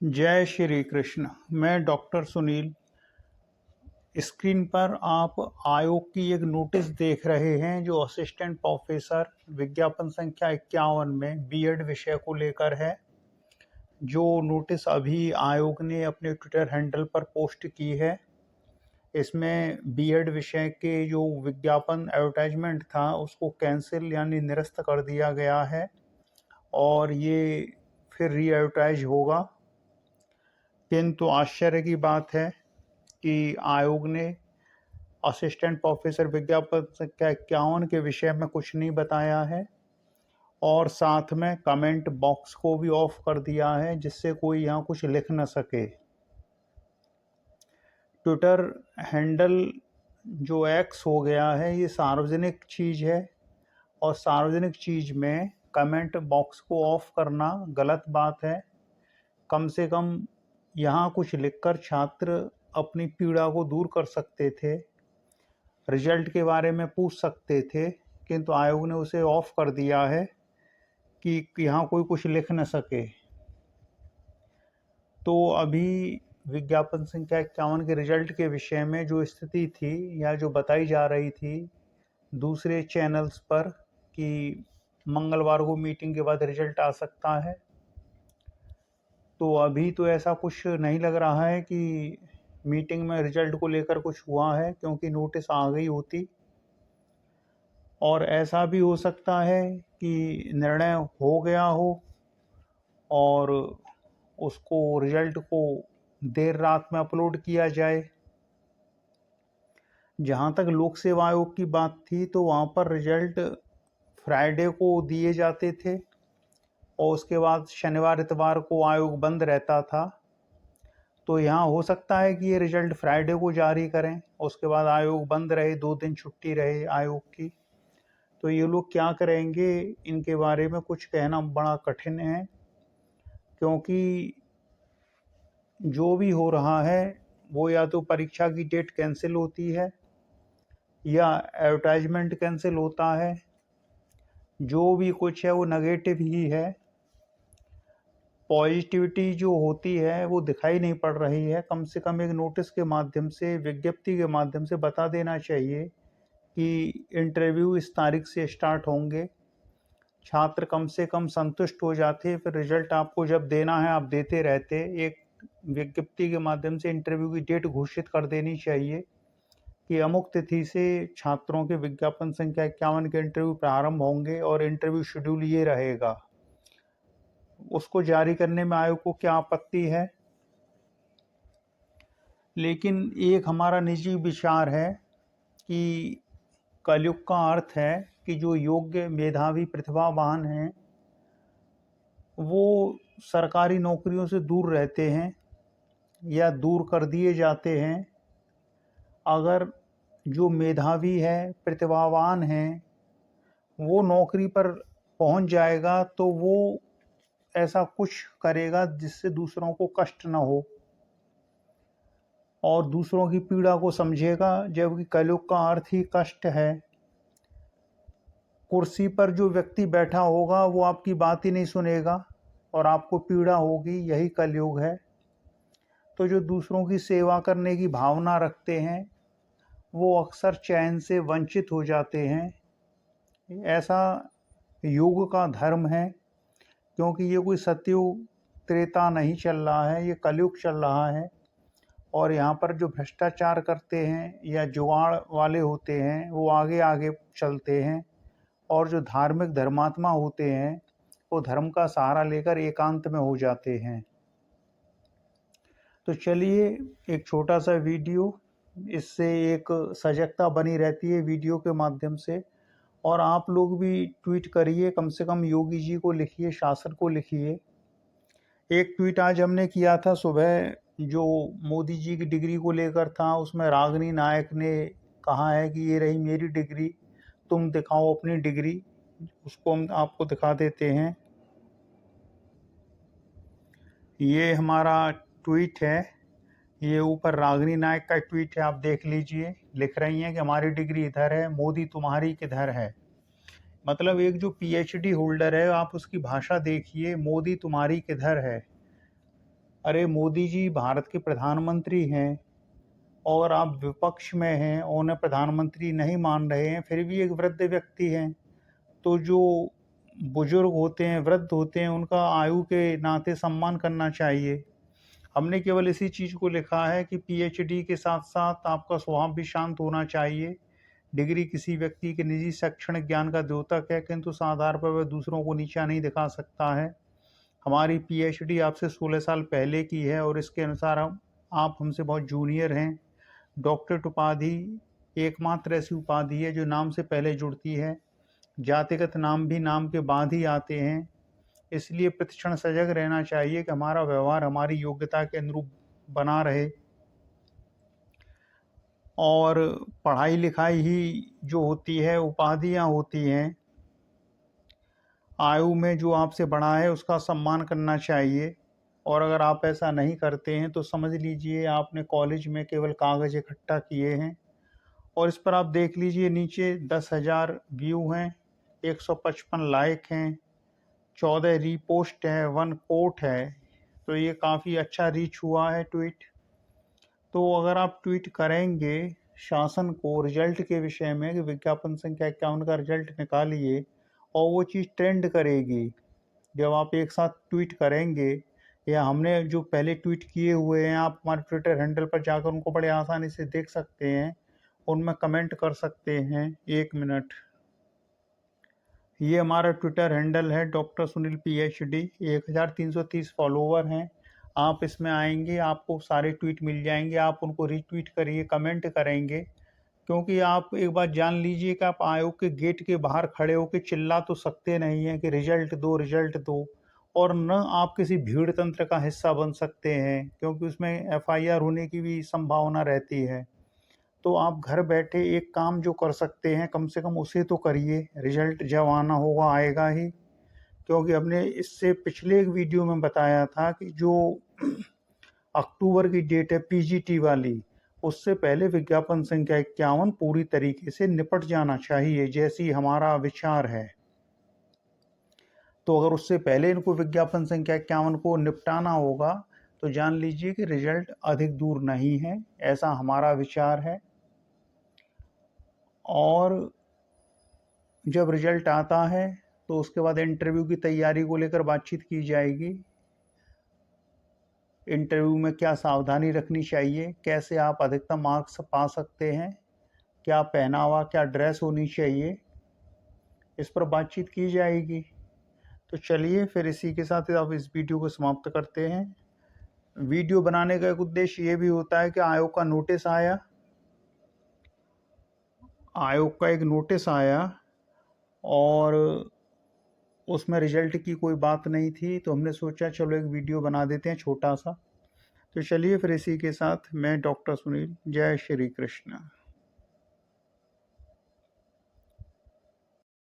जय श्री कृष्ण। मैं doctor Sunil. Screen पर आप आयोग की एक नोटिस देख रहे हैं जो असिस्टेंट प्रोफेसर विज्ञापन संख्या 51 में बीएड विषय को लेकर है। जो नोटिस अभी आयोग ने अपने ट्विटर हैंडल पर पोस्ट की है, इसमें बीएड विषय के जो विज्ञापन एडवर्टाइजमेंट था उसको कैंसिल यानी निरस्त कर दिया गया है और ये फिर री एडवर्टाइज होगा। किंतु आश्चर्य की बात है कि आयोग ने असिस्टेंट प्रोफेसर विज्ञापन संख्या 51 के विषय में कुछ नहीं बताया है और साथ में कमेंट बॉक्स को भी ऑफ कर दिया है जिससे कोई यहाँ कुछ लिख न सके। ट्विटर हैंडल जो एक्स हो गया है ये सार्वजनिक चीज़ है और सार्वजनिक चीज़ में कमेंट बॉक्स को ऑफ करना गलत बात है। कम से कम यहाँ कुछ लिखकर छात्र अपनी पीड़ा को दूर कर सकते थे, रिजल्ट के बारे में पूछ सकते थे, किंतु आयोग ने उसे ऑफ कर दिया है कि यहाँ कोई कुछ लिख न सके। तो अभी विज्ञापन संख्या 51 के रिजल्ट के विषय में जो स्थिति थी या जो बताई जा रही थी दूसरे चैनल्स पर कि मंगलवार को मीटिंग के बाद रिजल्ट आ सकता है, तो अभी तो ऐसा कुछ नहीं लग रहा है कि मीटिंग में रिजल्ट को लेकर कुछ हुआ है, क्योंकि नोटिस आ गई होती। और ऐसा भी हो सकता है कि निर्णय हो गया हो और उसको रिजल्ट को देर रात में अपलोड किया जाए। जहाँ तक लोक सेवा आयोग की बात थी तो वहाँ पर रिजल्ट फ्राइडे को दिए जाते थे और उसके बाद शनिवार इतवार को आयोग बंद रहता था। तो यहाँ हो सकता है कि ये रिजल्ट फ्राइडे को जारी करें, उसके बाद आयोग बंद रहे, 2 दिन छुट्टी रहे आयोग की। तो ये लोग क्या करेंगे इनके बारे में कुछ कहना बड़ा कठिन है, क्योंकि जो भी हो रहा है वो या तो परीक्षा की डेट कैंसिल होती है या एडवर्टाइजमेंट कैंसिल होता है। जो भी कुछ है वो नेगेटिव ही है, पॉजिटिविटी जो होती है वो दिखाई नहीं पड़ रही है। कम से कम एक नोटिस के माध्यम से, विज्ञप्ति के माध्यम से बता देना चाहिए कि इंटरव्यू इस तारीख से स्टार्ट होंगे। छात्र कम से कम संतुष्ट हो जाते, फिर रिजल्ट आपको जब देना है आप देते रहते। एक विज्ञप्ति के माध्यम से इंटरव्यू की डेट घोषित कर देनी चाहिए कि अमुक तिथि से छात्रों के विज्ञापन संख्या 51 के इंटरव्यू प्रारंभ होंगे और इंटरव्यू शेड्यूल ये रहेगा। उसको जारी करने में आयोग को क्या आपत्ति है? लेकिन एक हमारा निजी विचार है कि कलयुग का अर्थ है कि जो योग्य, मेधावी, प्रतिभावान हैं वो सरकारी नौकरियों से दूर रहते हैं या दूर कर दिए जाते हैं। अगर जो मेधावी है, प्रतिभावान हैं, वो नौकरी पर पहुंच जाएगा तो वो ऐसा कुछ करेगा जिससे दूसरों को कष्ट न हो और दूसरों की पीड़ा को समझेगा, जबकि कलयुग का अर्थ ही कष्ट है। कुर्सी पर जो व्यक्ति बैठा होगा वो आपकी बात ही नहीं सुनेगा और आपको पीड़ा होगी, यही कलयुग है। तो जो दूसरों की सेवा करने की भावना रखते हैं वो अक्सर चैन से वंचित हो जाते हैं। ऐसा युग का धर्म है, क्योंकि ये कोई सतयुग त्रेता नहीं चल रहा है, ये कलयुग चल रहा है। और यहाँ पर जो भ्रष्टाचार करते हैं या जुगाड़ वाले होते हैं वो आगे आगे चलते हैं और जो धार्मिक धर्मात्मा होते हैं वो धर्म का सहारा लेकर एकांत में हो जाते हैं। तो चलिए एक छोटा सा वीडियो, इससे एक सजगता बनी रहती है वीडियो के माध्यम से। और आप लोग भी ट्वीट करिए, कम से कम योगी जी को लिखिए, शासन को लिखिए। एक ट्वीट आज हमने किया था सुबह जो मोदी जी की डिग्री को लेकर था, उसमें रागिनी नायक ने कहा है कि ये रही मेरी डिग्री, तुम दिखाओ अपनी डिग्री। उसको हम आपको दिखा देते हैं। ये हमारा ट्वीट है, ये ऊपर रागिनी नायक का ट्वीट है, आप देख लीजिए। लिख रही हैं कि हमारी डिग्री इधर है, मोदी तुम्हारी किधर है। मतलब एक जो पीएचडी होल्डर है आप उसकी भाषा देखिए, मोदी तुम्हारी किधर है। अरे मोदी जी भारत के प्रधानमंत्री हैं और आप विपक्ष में हैं और उन्हें प्रधानमंत्री नहीं मान रहे हैं, फिर भी एक वृद्ध व्यक्ति हैं। तो जो बुजुर्ग होते हैं, वृद्ध होते हैं, उनका आयु के नाते सम्मान करना चाहिए। हमने केवल इसी चीज़ को लिखा है कि पीएचडी के साथ साथ आपका स्वभाव भी शांत होना चाहिए। डिग्री किसी व्यक्ति के निजी शैक्षणिक ज्ञान का द्योतक है, किंतु इस आधार पर वह दूसरों को नीचा नहीं दिखा सकता है। हमारी पीएचडी आपसे 16 साल पहले की है और इसके अनुसार आप हमसे बहुत जूनियर हैं। डॉक्टरेट उपाधि एकमात्र ऐसी उपाधि है जो नाम से पहले जुड़ती है। जातिगत नाम भी नाम के बाद ही आते हैं। इसलिए प्रतिक्षण सजग रहना चाहिए कि हमारा व्यवहार हमारी योग्यता के अनुरूप बना रहे। और पढ़ाई लिखाई ही जो होती है, उपाधियाँ होती हैं। आयु में जो आपसे बड़ा है उसका सम्मान करना चाहिए, और अगर आप ऐसा नहीं करते हैं तो समझ लीजिए आपने कॉलेज में केवल कागज़ इकट्ठा किए हैं। और इस पर आप देख लीजिए नीचे 10,000 व्यू हैं, 155 लाइक हैं, 14 रीपोस्ट है, 1 कोट है। तो ये काफ़ी अच्छा रीच हुआ है ट्वीट। तो अगर आप ट्वीट करेंगे शासन को रिजल्ट के विषय में कि विज्ञापन संख्या 51 का रिजल्ट निकालिए, और वो चीज़ ट्रेंड करेगी। जब आप एक साथ ट्वीट करेंगे, या हमने जो पहले ट्वीट किए हुए हैं आप हमारे ट्विटर हैंडल पर जाकर उनको बड़े आसानी से देख सकते हैं, उनमें कमेंट कर सकते हैं। 1 मिनट, ये हमारा ट्विटर हैंडल है डॉक्टर सुनील पीएचडी। 1330 फॉलोवर हैं। आप इसमें आएंगे, आपको सारे ट्वीट मिल जाएंगे, आप उनको रीट्वीट करिए, कमेंट करेंगे। क्योंकि आप एक बात जान लीजिए कि आप आयोग के गेट के बाहर खड़े होकर चिल्ला तो सकते नहीं हैं कि रिजल्ट दो, रिजल्ट दो। और न आप किसी भीड़ तंत्र का हिस्सा बन सकते हैं, क्योंकि उसमें एफआईआर होने की भी संभावना रहती है। तो आप घर बैठे एक काम जो कर सकते हैं, कम से कम उसे तो करिए। रिजल्ट जब आना होगा आएगा ही। क्योंकि हमने इससे पिछले एक वीडियो में बताया था कि जो अक्टूबर की डेट है पीजीटी वाली, उससे पहले विज्ञापन संख्या 51 पूरी तरीके से निपट जाना चाहिए, जैसी हमारा विचार है। तो अगर उससे पहले इनको विज्ञापन संख्या 51 को निपटाना होगा तो जान लीजिए कि रिजल्ट अधिक दूर नहीं है, ऐसा हमारा विचार है। और जब रिजल्ट आता है तो उसके बाद इंटरव्यू की तैयारी को लेकर बातचीत की जाएगी। इंटरव्यू में क्या सावधानी रखनी चाहिए, कैसे आप अधिकतम मार्क्स पा सकते हैं, क्या पहनावा, क्या ड्रेस होनी चाहिए, इस पर बातचीत की जाएगी। तो चलिए फिर इसी के साथ अब इस वीडियो को समाप्त करते हैं। वीडियो बनाने का एक उद्देश्य ये भी होता है कि आयोग का एक नोटिस आया और उसमें रिजल्ट की कोई बात नहीं थी, तो हमने सोचा चलो एक वीडियो बना देते हैं छोटा सा। तो चलिए फिर इसी के साथ मैं डॉक्टर सुनील, जय श्री कृष्ण।